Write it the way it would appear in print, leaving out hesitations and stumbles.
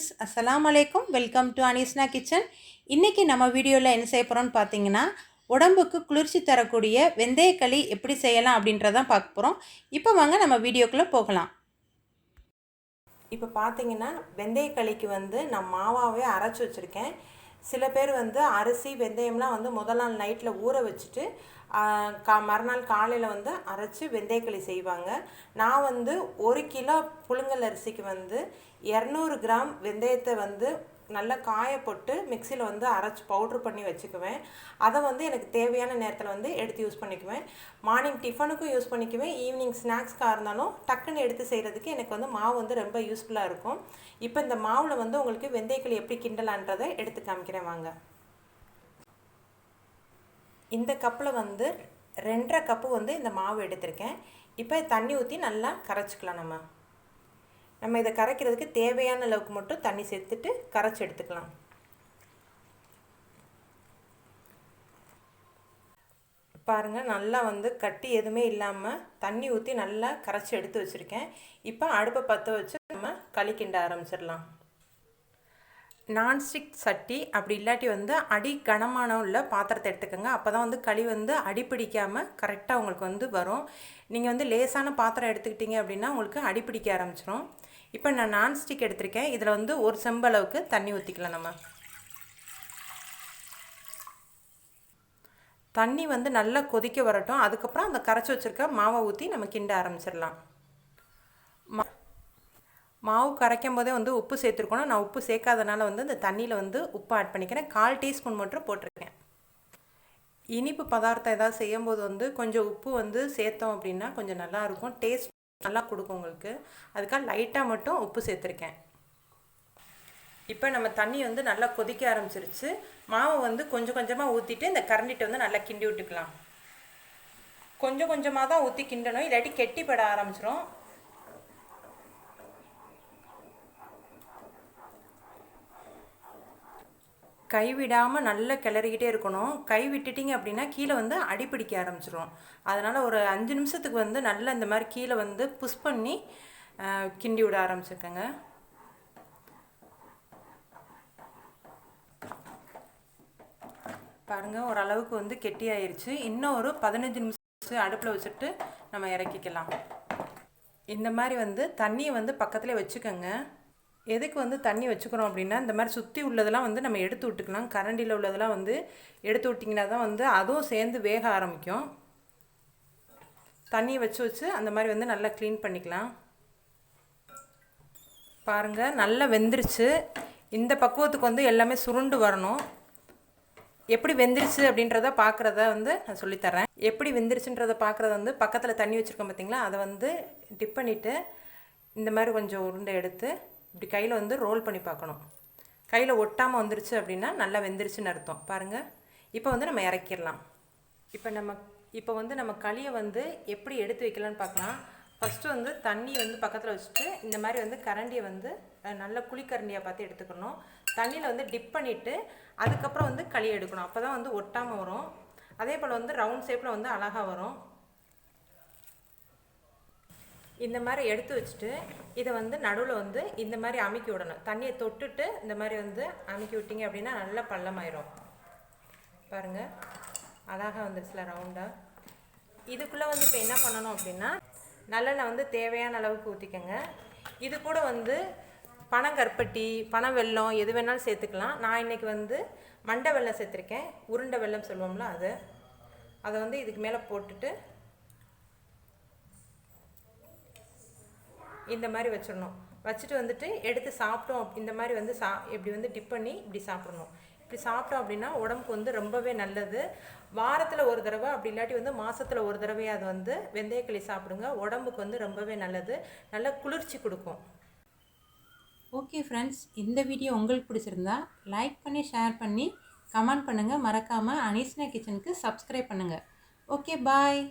Friends, அஸ்ஸலாமு அலைக்கும். Welcome to Aneesna kitchen. இன்றைக்கி நம்ம வீடியோவில் என்ன செய்ய போகிறோம்னு பார்த்தீங்கன்னா, உடம்புக்கு குளிர்ச்சி தரக்கூடிய வெந்தயக்களி எப்படி செய்யலாம் அப்படின்றதான் பார்க்க போகிறோம். இப்போ வாங்க நம்ம வீடியோக்குள்ளே போகலாம். இப்போ பார்த்தீங்கன்னா வெந்தயக்களிக்கு நான் மாவாகவே அரைச்சி வச்சுருக்கேன். சில பேர் அரிசி வெந்தயம்லாம் முதல் நாள் நைட்டில் ஊற வச்சுட்டு மறுநாள் காலையில் அரைச்சி வெந்தயக்களி செய்வாங்க. நான் 1 கிலோ புழுங்கல் அரிசிக்கு 200 கிராம் வெந்தயத்தை நல்லா காய போட்டு மிக்சியில் அரைச்சி பவுட்ரு பண்ணி வச்சுக்குவேன். அதை எனக்கு தேவையான நேரத்தில் எடுத்து யூஸ் பண்ணிக்குவேன். மார்னிங் டிஃபனுக்கும் யூஸ் பண்ணிக்குவேன். ஈவினிங் ஸ்நாக்ஸ்க்காக இருந்தாலும் டக்குன்னு எடுத்து செய்கிறதுக்கு எனக்கு மாவு ரொம்ப யூஸ்ஃபுல்லாக இருக்கும். இப்போ இந்த மாவில் உங்களுக்கு வெந்தயக்களி எப்படி கிண்டலான்றதை எடுத்து காமிக்கிறேன் வாங்க. இந்த கப்பில் 2.5 கப்பு இந்த மாவு எடுத்திருக்கேன். இப்போ தண்ணி ஊற்றி நல்லா கரைச்சிக்கலாம். நம்ம இதை கரைக்கிறதுக்கு தேவையான அளவுக்கு மட்டும் தண்ணி சேர்த்துட்டு கரைச்சி எடுத்துக்கலாம். பாருங்கள், நல்லா கட்டி எதுவுமே இல்லாமல் தண்ணி ஊற்றி நல்லா கரைச்சி எடுத்து வச்சுருக்கேன். இப்போ அடுப்பை பற்ற வச்சு நம்ம களி கிண்ட ஆரம்பிச்சிடலாம். நான்ஸ்டிக் சட்டி அப்படி இல்லாட்டி அடி கனமான உள்ள பாத்திரத்தை எடுத்துக்கோங்க. அப்போ தான் களி அடி பிடிக்காமல் கரெக்டாக உங்களுக்கு வரும். நீங்கள் லேசான பாத்திரம் எடுத்துக்கிட்டீங்க அப்படின்னா உங்களுக்கு அடி பிடிக்க ஆரம்பிச்சிடும். இப்போ நான் நான்ஸ்டிக் எடுத்திருக்கேன். இதில் 1 செம்பு அளவுக்கு தண்ணி ஊற்றிக்கலாம். நம்ம தண்ணி நல்லா கொதிக்க வரட்டும். அதுக்கப்புறம் அந்த கரைச்சி வச்சுருக்க மாவை ஊற்றி நம்ம கிண்ட ஆரம்பிச்சிடலாம். மாவு கரைக்கும் போதே உப்பு சேர்த்துருக்கணும். நான் உப்பு சேர்க்காதனால இந்த தண்ணியில் உப்பு ஆட் பண்ணிக்கிறேன். 1/4 டீஸ்பூன் மட்டும் போட்டிருக்கேன். இனிப்பு பதார்த்தம் ஏதாவது செய்யும்போது கொஞ்சம் உப்பு சேர்த்தோம் அப்படின்னா கொஞ்சம் நல்லாயிருக்கும். டேஸ்ட் நல்லா கொடுக்கும் உங்களுக்கு. அதுக்காக லைட்டாக மட்டும் உப்பு சேர்த்துருக்கேன். இப்போ நம்ம தண்ணி நல்லா கொதிக்க ஆரம்பிச்சிருச்சு. மாவை கொஞ்சம் கொஞ்சமாக ஊற்றிட்டு இந்த கரண்டிட்டு நல்லா கிண்டி விட்டுக்கலாம். கொஞ்சம் கொஞ்சமாக தான் ஊற்றி கிண்டணும், இல்லாட்டி கெட்டிப்பட ஆரம்பிச்சிடும். கை விடாமல் நல்லா கிளறிக்கிட்டே இருக்கணும். கை விட்டுட்டிங்க அப்படின்னா கீழே அடிப்பிடிக்க ஆரம்பிச்சிடும். அதனால் ஒரு 5 நிமிஷத்துக்கு நல்லா இந்த மாதிரி கீழே புஷ் பண்ணி கிண்டி விட ஆரம்பிச்சிருக்கேங்க. பாருங்கள், ஓரளவுக்கு கெட்டியாயிருச்சு. இன்னும் ஒரு 15 நிமிஷம் அடுப்பில் வச்சுட்டு நம்ம இறக்கிக்கலாம். இந்த மாதிரி தண்ணியை பக்கத்துலேயே வச்சுக்கோங்க. எதுக்கு தண்ணி வச்சுக்கிறோம் அப்படின்னா, இந்த மாதிரி சுற்றி உள்ளதெல்லாம் நம்ம எடுத்து விட்டுக்கலாம். கரண்டியில் உள்ளதெல்லாம் எடுத்து விட்டிங்கன்னா தான் அதுவும் சேர்ந்து வேக ஆரம்பிக்கும். தண்ணியை வச்சு அந்த மாதிரி நல்லா க்ளீன் பண்ணிக்கலாம். பாருங்கள், நல்லா வெந்துருச்சு. இந்த பக்குவத்துக்கு எல்லாமே சுருண்டு வரணும். எப்படி வெந்துருச்சு அப்படின்றத பார்க்குறத நான் சொல்லித்தரேன். எப்படி வெந்துருச்சுன்றதை பார்க்குறத பக்கத்தில் தண்ணி வச்சுருக்கோம் பார்த்திங்களா, அதை டிப் பண்ணிவிட்டு இந்த மாதிரி கொஞ்சம் உருண்டை எடுத்து இப்படி கையில் ரோல் பண்ணி பார்க்கணும். கையில் ஒட்டாமல் வந்துருச்சு அப்படின்னா நல்லா வெந்துருச்சுன்னு அர்த்தம். பாருங்கள், இப்போ நம்ம இறக்கிடலாம். இப்போ நம்ம களியை எப்படி எடுத்து வைக்கலான்னு பார்க்கலாம். ஃபஸ்ட்டு தண்ணி பக்கத்தில் வச்சுட்டு இந்த மாதிரி கரண்டியை நல்ல குழிக்கரண்டியாக பார்த்து எடுத்துக்கணும். தண்ணியில் டிப் பண்ணிவிட்டு அதுக்கப்புறம் களி எடுக்கணும். அப்போ தான் ஒட்டாமல் வரும். அதே போல் ரவுண்ட் ஷேப்பில் அழகாக வரும். இந்த மாதிரி எடுத்து வச்சுட்டு இதை நடுவில் இந்த மாதிரி அமுக்கி விடணும். தண்ணியை தொட்டுட்டு இந்த மாதிரி அமுக்கி விட்டிங்க அப்படின்னா நல்லா பள்ளமாயிரும். பாருங்கள், அழகாக வந்துருச்சுல ரவுண்டாக. இதுக்குள்ளே இப்போ என்ன பண்ணணும் அப்படின்னா, நல்லெண்ணெய் தேவையான அளவுக்கு ஊற்றிக்கங்க. இது கூட பனங்கற்பட்டி, பனை வெல்லம் எது வேணாலும் சேர்த்துக்கலாம். நான் இன்றைக்கி மண்டை வெல்லம் சேர்த்துருக்கேன். உருண்டை வெல்லம் சொல்லுவோம்ல, அதை இதுக்கு மேலே போட்டுட்டு இந்த மாதிரி வச்சிடணும். வச்சுட்டு எடுத்து சாப்பிட்டோம். இந்த மாதிரி இப்படி டிப் பண்ணி இப்படி சாப்பிடணும். இப்படி சாப்பிட்டோம் அப்படின்னா உடம்புக்கு ரொம்பவே நல்லது. வாரத்தில் ஒரு தடவை அப்படி இல்லாட்டி மாதத்தில் ஒரு தடவை அது வெந்தயக்களி சாப்பிடுங்க. உடம்புக்கு ரொம்பவே நல்லது. நல்ல குளிர்ச்சி கொடுக்கும். ஓகே ஃப்ரெண்ட்ஸ், இந்த வீடியோ உங்களுக்கு பிடிச்சிருந்தா லைக் பண்ணி, ஷேர் பண்ணி, கமெண்ட் பண்ணுங்கள். மறக்காமல் அனீஸ்னா கிச்சனுக்கு சப்ஸ்கிரைப் பண்ணுங்கள். ஓகே, பாய்.